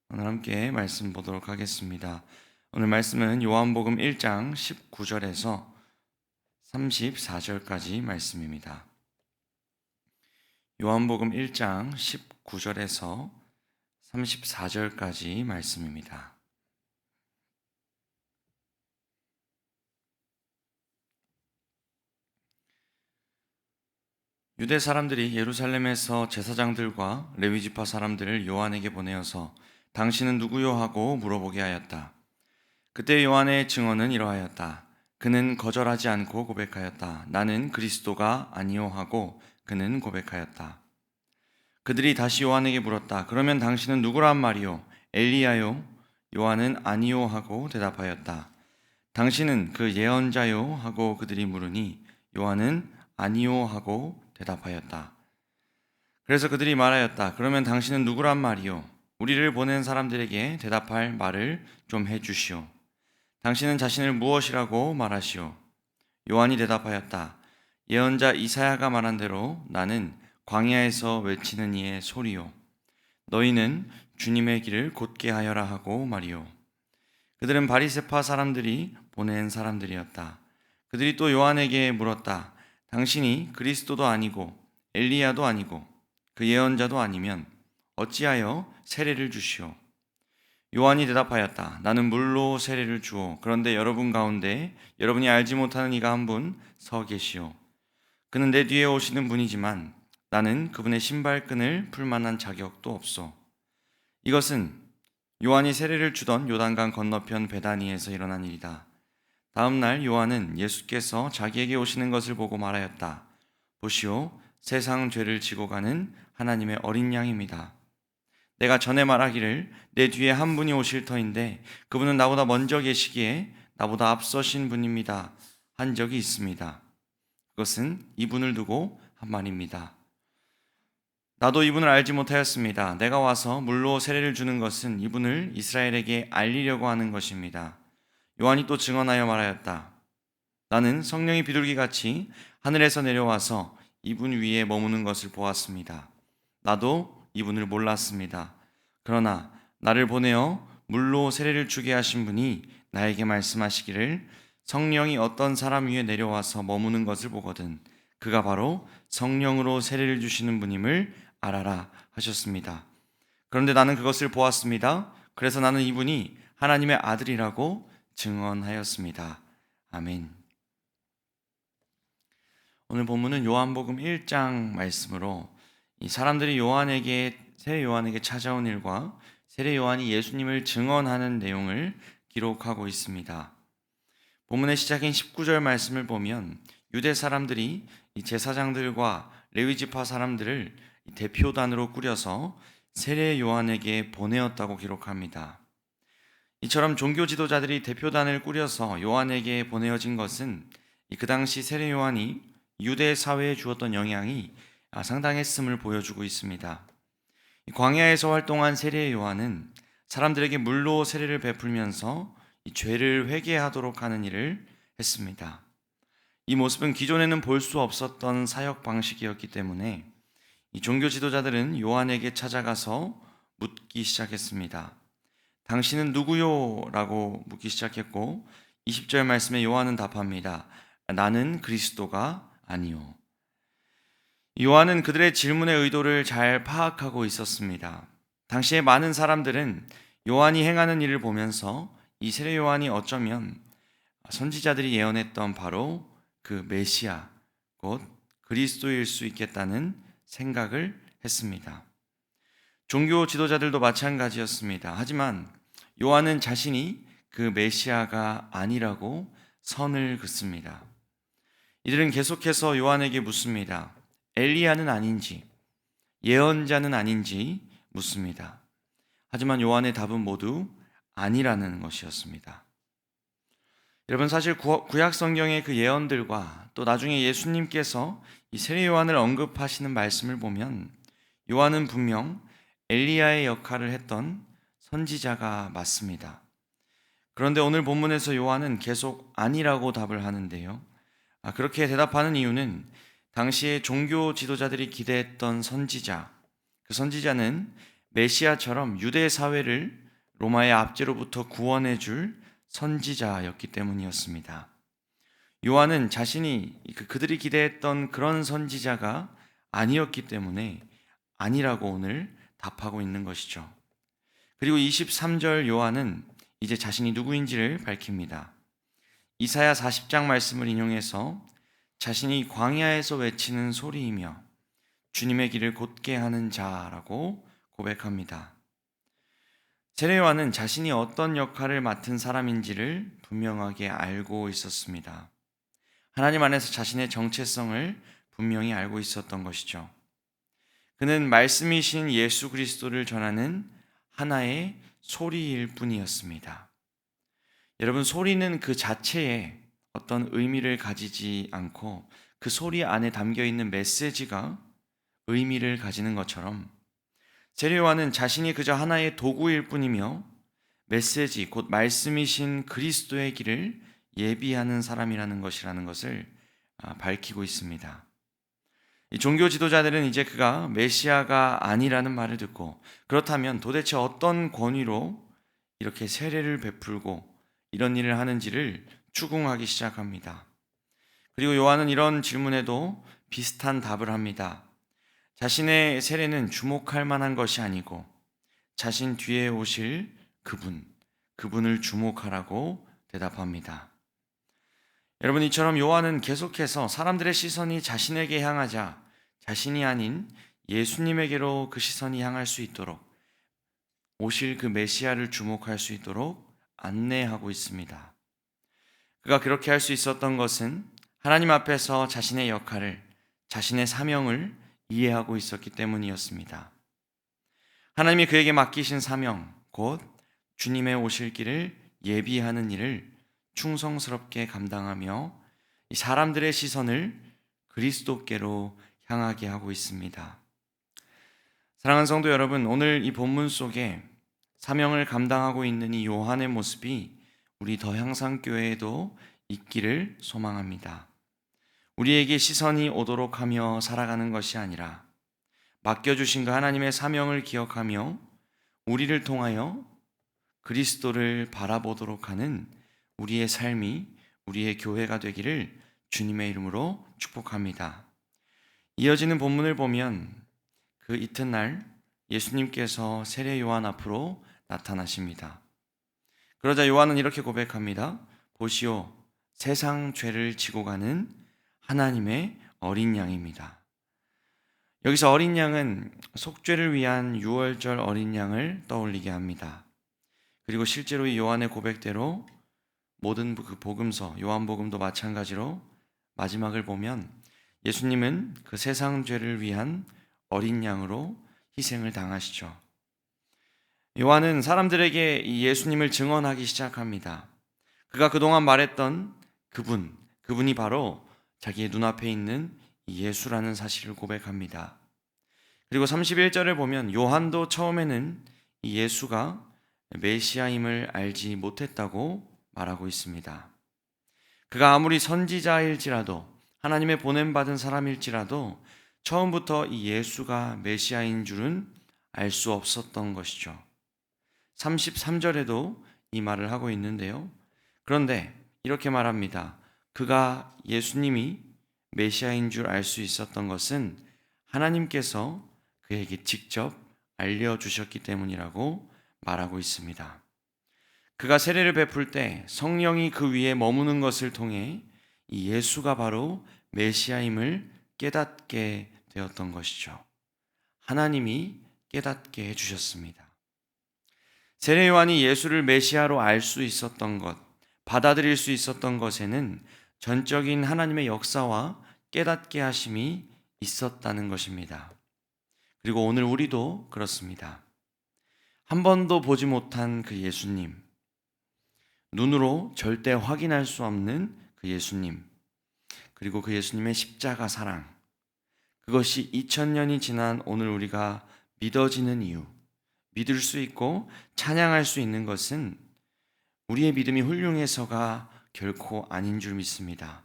오늘 함께 말씀 보도록 하겠습니다. 오늘 말씀은 요한복음 1장 19절에서 34절까지 말씀입니다. 요한복음 1장 19절에서 34절까지 말씀입니다. 유대 사람들이 예루살렘에서 제사장들과 레위 지파 사람들을 요한에게 보내어서 당신은 누구요 하고 물어보게 하였다. 그때 요한의 증언은 이러하였다. 그는 거절하지 않고 고백하였다. 나는 그리스도가 아니요 하고 그는 고백하였다. 그들이 다시 요한에게 물었다. 그러면 당신은 누구란 말이요? 엘리야요? 요한은 아니요 하고 대답하였다. 당신은 그 예언자요? 하고 그들이 물으니 요한은 아니요 하고 대답하였다. 그래서 그들이 말하였다. 그러면 당신은 누구란 말이요? 우리를 보낸 사람들에게 대답할 말을 좀 해주시오. 당신은 자신을 무엇이라고 말하시오? 요한이 대답하였다. 예언자 이사야가 말한 대로 나는 광야에서 외치는 이의 소리요. 너희는 주님의 길을 곧게 하여라 하고 말이요. 그들은 바리새파 사람들이 보낸 사람들이었다. 그들이 또 요한에게 물었다. 당신이 그리스도도 아니고 엘리야도 아니고 그 예언자도 아니면 어찌하여 세례를 주시오? 요한이 대답하였다. 나는 물로 세례를 주오. 그런데 여러분 가운데 여러분이 알지 못하는 이가 한 분 서 계시오. 그는 내 뒤에 오시는 분이지만 나는 그분의 신발끈을 풀 만한 자격도 없소. 이것은 요한이 세례를 주던 요단강 건너편 베다니에서 일어난 일이다. 다음 날 요한은 예수께서 자기에게 오시는 것을 보고 말하였다. 보시오, 세상 죄를 지고 가는 하나님의 어린 양입니다. 내가 전에 말하기를 내 뒤에 한 분이 오실 터인데 그분은 나보다 먼저 계시기에 나보다 앞서신 분입니다 한 적이 있습니다. 그것은 이분을 두고 한 말입니다. 나도 이분을 알지 못하였습니다. 내가 와서 물로 세례를 주는 것은 이분을 이스라엘에게 알리려고 하는 것입니다. 요한이 또 증언하여 말하였다. 나는 성령이 비둘기같이 하늘에서 내려와서 이분 위에 머무는 것을 보았습니다. 나도 이분을 몰랐습니다. 그러나 나를 보내어 물로 세례를 주게 하신 분이 나에게 말씀하시기를 성령이 어떤 사람 위에 내려와서 머무는 것을 보거든 그가 바로 성령으로 세례를 주시는 분임을 알아라 하셨습니다. 그런데 나는 그것을 보았습니다. 그래서 나는 이분이 하나님의 아들이라고 증언하였습니다. 아멘. 오늘 본문은 요한복음 1장 말씀으로 이 사람들이 세례 요한에게 찾아온 일과 세례 요한이 예수님을 증언하는 내용을 기록하고 있습니다. 본문의 시작인 19절 말씀을 보면 유대 사람들이 이 제사장들과 레위 지파 사람들을 대표단으로 꾸려서 세례 요한에게 보내었다고 기록합니다. 이처럼 종교 지도자들이 대표단을 꾸려서 요한에게 보내어진 것은 그 당시 세례 요한이 유대 사회에 주었던 영향이 상당했음을 보여주고 있습니다. 광야에서 활동한 세례 요한은 사람들에게 물로 세례를 베풀면서 죄를 회개하도록 하는 일을 했습니다. 이 모습은 기존에는 볼 수 없었던 사역 방식이었기 때문에 이 종교 지도자들은 요한에게 찾아가서 묻기 시작했습니다. 당신은 누구요? 라고 묻기 시작했고 20절 말씀에 요한은 답합니다. 나는 그리스도가 아니요. 요한은 그들의 질문의 의도를 잘 파악하고 있었습니다. 당시에 많은 사람들은 요한이 행하는 일을 보면서 이 세례 요한이 어쩌면 선지자들이 예언했던 바로 그 메시아, 곧 그리스도일 수 있겠다는 생각을 했습니다. 종교 지도자들도 마찬가지였습니다. 하지만 요한은 자신이 그 메시아가 아니라고 선을 긋습니다. 이들은 계속해서 요한에게 묻습니다. 엘리야는 아닌지, 예언자는 아닌지 묻습니다. 하지만 요한의 답은 모두 아니라는 것이었습니다. 여러분, 사실 구약 성경의 그 예언들과 또 나중에 예수님께서 이 세례 요한을 언급하시는 말씀을 보면 요한은 분명 엘리야의 역할을 했던 선지자가 맞습니다. 그런데 오늘 본문에서 요한은 계속 아니라고 답을 하는데요. 그렇게 대답하는 이유는 당시에 종교 지도자들이 기대했던 선지자, 그 선지자는 메시아처럼 유대 사회를 로마의 압제로부터 구원해 줄 선지자였기 때문이었습니다. 요한은 자신이 그들이 기대했던 그런 선지자가 아니었기 때문에 아니라고 오늘 답하고 있는 것이죠. 그리고 23절 요한은 이제 자신이 누구인지를 밝힙니다. 이사야 40장 말씀을 인용해서 자신이 광야에서 외치는 소리이며 주님의 길을 곧게 하는 자라고 고백합니다. 세례 요한은 자신이 어떤 역할을 맡은 사람인지를 분명하게 알고 있었습니다. 하나님 안에서 자신의 정체성을 분명히 알고 있었던 것이죠. 그는 말씀이신 예수 그리스도를 전하는 하나의 소리일 뿐이었습니다. 여러분, 소리는 그 자체에 어떤 의미를 가지지 않고 그 소리 안에 담겨 있는 메시지가 의미를 가지는 것처럼 세례 요한은 자신이 그저 하나의 도구일 뿐이며 메시지, 곧 말씀이신 그리스도의 길을 예비하는 사람이라는 것을 밝히고 있습니다. 이 종교 지도자들은 이제 그가 메시아가 아니라는 말을 듣고 그렇다면 도대체 어떤 권위로 이렇게 세례를 베풀고 이런 일을 하는지를 추궁하기 시작합니다. 그리고 요한은 이런 질문에도 비슷한 답을 합니다. 자신의 세례는 주목할 만한 것이 아니고 자신 뒤에 오실 그분을 주목하라고 대답합니다. 여러분, 이처럼 요한은 계속해서 사람들의 시선이 자신에게 향하자 자신이 아닌 예수님에게로 그 시선이 향할 수 있도록 오실 그 메시아를 주목할 수 있도록 안내하고 있습니다. 그가 그렇게 할 수 있었던 것은 하나님 앞에서 자신의 역할을, 자신의 사명을 이해하고 있었기 때문이었습니다. 하나님이 그에게 맡기신 사명, 곧 주님의 오실 길을 예비하는 일을 충성스럽게 감당하며 사람들의 시선을 그리스도께로 향하게 하고 있습니다. 사랑하는 성도 여러분, 오늘 이 본문 속에 사명을 감당하고 있는 이 요한의 모습이 우리 더향상교회에도 있기를 소망합니다. 우리에게 시선이 오도록 하며 살아가는 것이 아니라 맡겨주신 그 하나님의 사명을 기억하며 우리를 통하여 그리스도를 바라보도록 하는 우리의 삶이 우리의 교회가 되기를 주님의 이름으로 축복합니다. 이어지는 본문을 보면 그 이튿날 예수님께서 세례 요한 앞으로 나타나십니다. 그러자 요한은 이렇게 고백합니다. 보시오, 세상 죄를 지고 가는 하나님의 어린 양입니다. 여기서 어린 양은 속죄를 위한 유월절 어린 양을 떠올리게 합니다. 그리고 실제로 이 요한의 고백대로 모든 그 복음서, 요한복음도 마찬가지로 마지막을 보면 예수님은 그 세상 죄를 위한 어린 양으로 희생을 당하시죠. 요한은 사람들에게 이 예수님을 증언하기 시작합니다. 그가 그동안 말했던 그분이 바로 자기의 눈앞에 있는 예수라는 사실을 고백합니다. 그리고 31절을 보면 요한도 처음에는 이 예수가 메시아임을 알지 못했다고 말하고 있습니다. 그가 아무리 선지자일지라도 하나님의 보냄받은 사람일지라도 처음부터 이 예수가 메시아인 줄은 알 수 없었던 것이죠. 33절에도 이 말을 하고 있는데요. 그런데 이렇게 말합니다. 그가 예수님이 메시아인 줄 알 수 있었던 것은 하나님께서 그에게 직접 알려주셨기 때문이라고 말하고 있습니다. 그가 세례를 베풀 때 성령이 그 위에 머무는 것을 통해 이 예수가 바로 메시아임을 깨닫게 되었던 것이죠. 하나님이 깨닫게 해주셨습니다. 세례 요한이 예수를 메시아로 알 수 있었던 것, 받아들일 수 있었던 것에는 전적인 하나님의 역사와 깨닫게 하심이 있었다는 것입니다. 그리고 오늘 우리도 그렇습니다. 한 번도 보지 못한 그 예수님, 눈으로 절대 확인할 수 없는 그 예수님, 그리고 그 예수님의 십자가 사랑, 그것이 2000년이 지난 오늘 우리가 믿어지는 이유, 믿을 수 있고 찬양할 수 있는 것은 우리의 믿음이 훌륭해서가 결코 아닌 줄 믿습니다.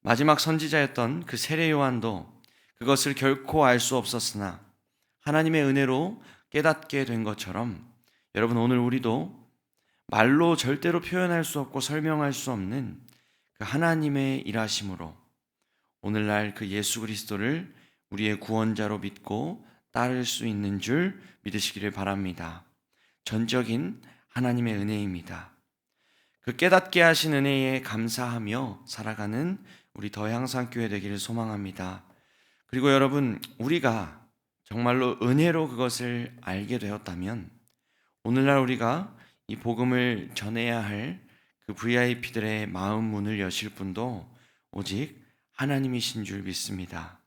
마지막 선지자였던 그 세례 요한도 그것을 결코 알 수 없었으나 하나님의 은혜로 깨닫게 된 것처럼 여러분, 오늘 우리도 말로 절대로 표현할 수 없고 설명할 수 없는 그 하나님의 일하심으로 오늘날 그 예수 그리스도를 우리의 구원자로 믿고 따를 수 있는 줄 믿으시기를 바랍니다. 전적인 하나님의 은혜입니다. 그 깨닫게 하신 은혜에 감사하며 살아가는 우리 더향상교회 되기를 소망합니다. 그리고 여러분, 우리가 정말로 은혜로 그것을 알게 되었다면 오늘날 우리가 이 복음을 전해야 할 그 VIP들의 마음 문을 여실 분도 오직 하나님이신 줄 믿습니다.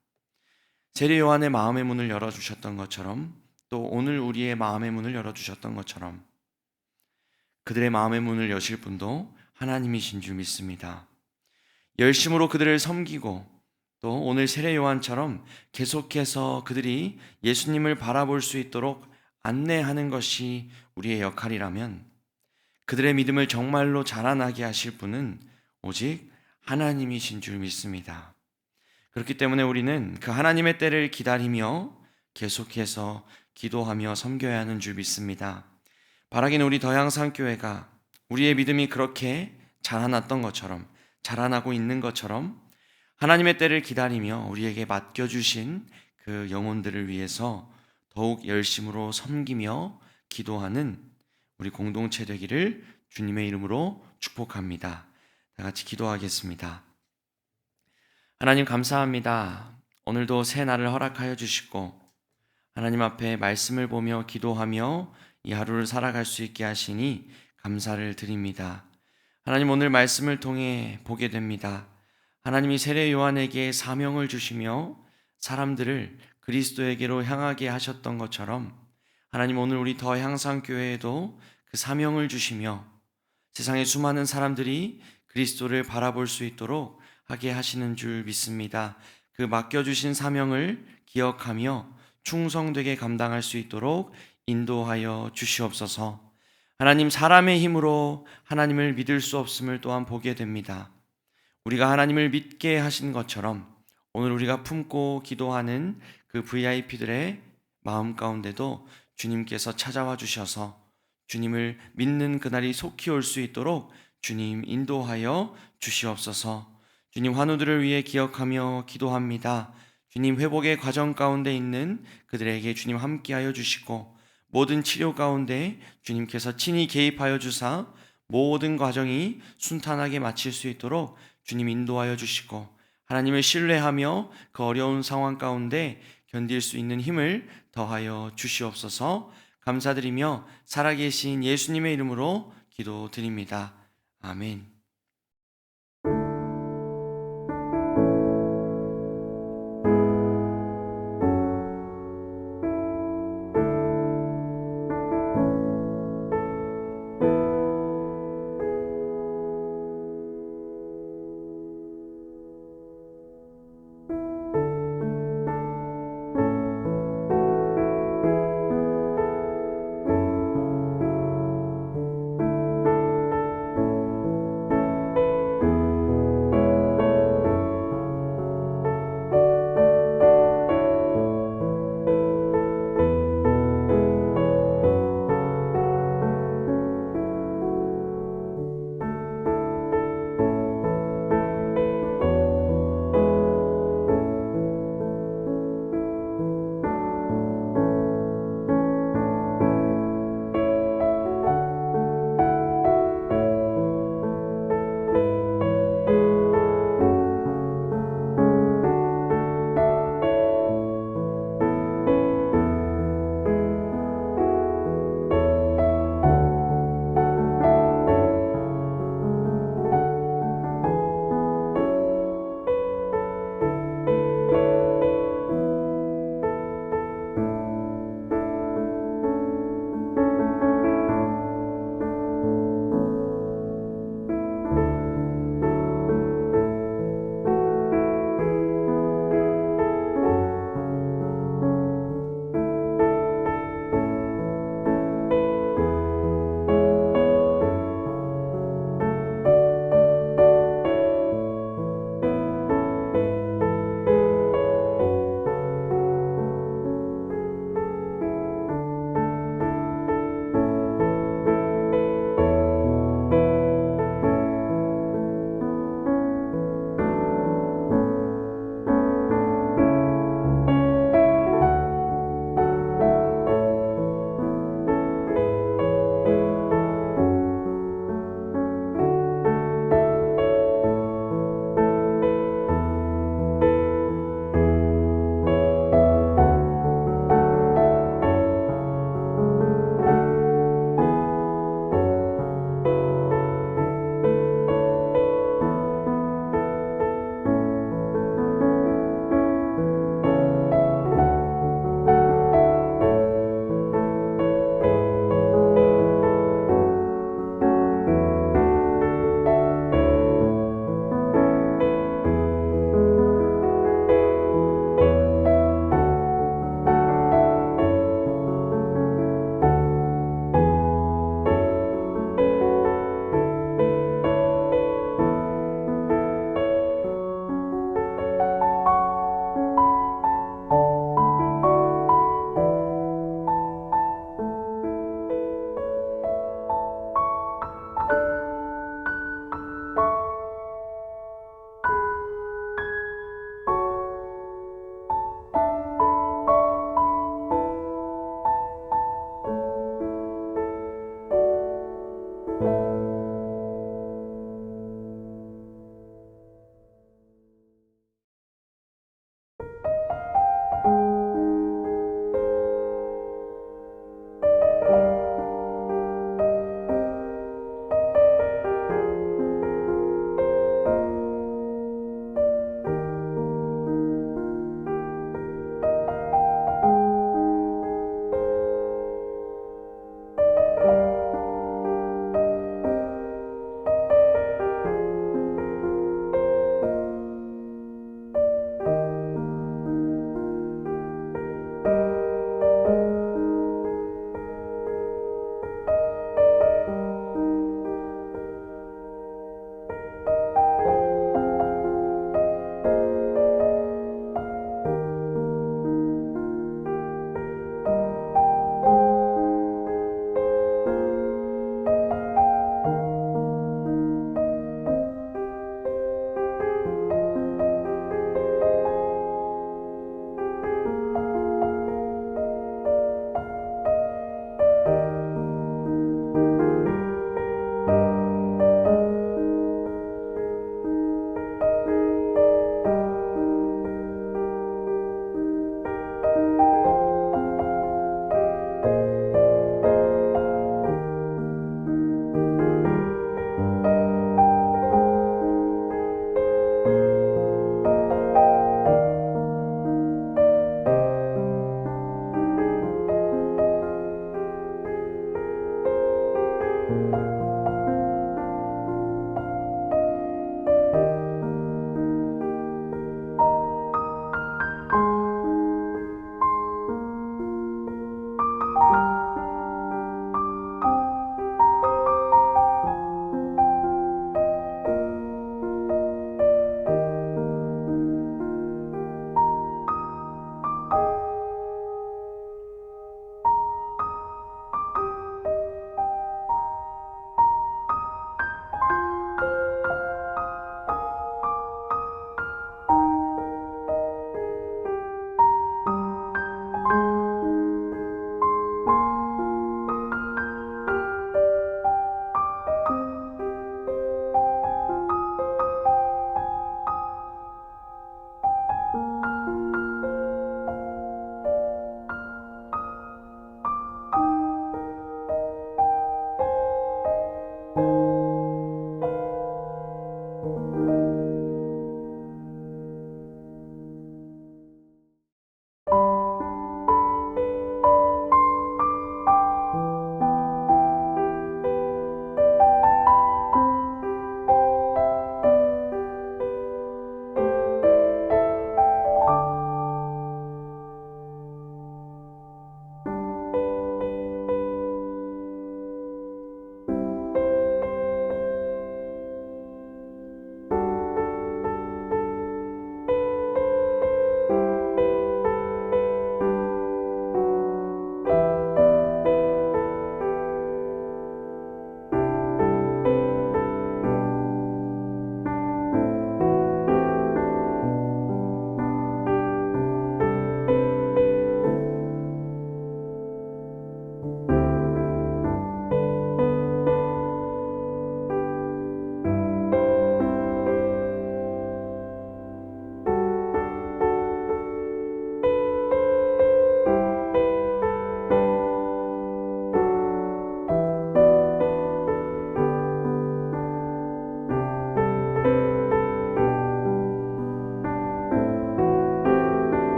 세례 요한의 마음의 문을 열어주셨던 것처럼 또 오늘 우리의 마음의 문을 열어주셨던 것처럼 그들의 마음의 문을 여실 분도 하나님이신 줄 믿습니다. 열심으로 그들을 섬기고 또 오늘 세례 요한처럼 계속해서 그들이 예수님을 바라볼 수 있도록 안내하는 것이 우리의 역할이라면 그들의 믿음을 정말로 자라나게 하실 분은 오직 하나님이신 줄 믿습니다. 그렇기 때문에 우리는 그 하나님의 때를 기다리며 계속해서 기도하며 섬겨야 하는 줄 믿습니다. 바라기는 우리 더향상교회가 우리의 믿음이 그렇게 자라났던 것처럼 자라나고 있는 것처럼 하나님의 때를 기다리며 우리에게 맡겨주신 그 영혼들을 위해서 더욱 열심으로 섬기며 기도하는 우리 공동체 되기를 주님의 이름으로 축복합니다. 다 같이 기도하겠습니다. 하나님 감사합니다. 오늘도 새 날을 허락하여 주시고 하나님 앞에 말씀을 보며 기도하며 이 하루를 살아갈 수 있게 하시니 감사를 드립니다. 하나님, 오늘 말씀을 통해 보게 됩니다. 하나님이 세례 요한에게 사명을 주시며 사람들을 그리스도에게로 향하게 하셨던 것처럼 하나님, 오늘 우리 더향상교회에도 그 사명을 주시며 세상의 수많은 사람들이 그리스도를 바라볼 수 있도록 하게 하시는 줄 믿습니다. 그 맡겨주신 사명을 기억하며 충성되게 감당할 수 있도록 인도하여 주시옵소서. 하나님, 사람의 힘으로 하나님을 믿을 수 없음을 또한 보게 됩니다. 우리가 하나님을 믿게 하신 것처럼 오늘 우리가 품고 기도하는 그 VIP들의 마음 가운데도 주님께서 찾아와 주셔서 주님을 믿는 그날이 속히 올 수 있도록 주님 인도하여 주시옵소서. 주님, 환우들을 위해 기억하며 기도합니다. 주님, 회복의 과정 가운데 있는 그들에게 주님 함께하여 주시고 모든 치료 가운데 주님께서 친히 개입하여 주사 모든 과정이 순탄하게 마칠 수 있도록 주님 인도하여 주시고 하나님을 신뢰하며 그 어려운 상황 가운데 견딜 수 있는 힘을 더하여 주시옵소서. 감사드리며 살아계신 예수님의 이름으로 기도드립니다. 아멘.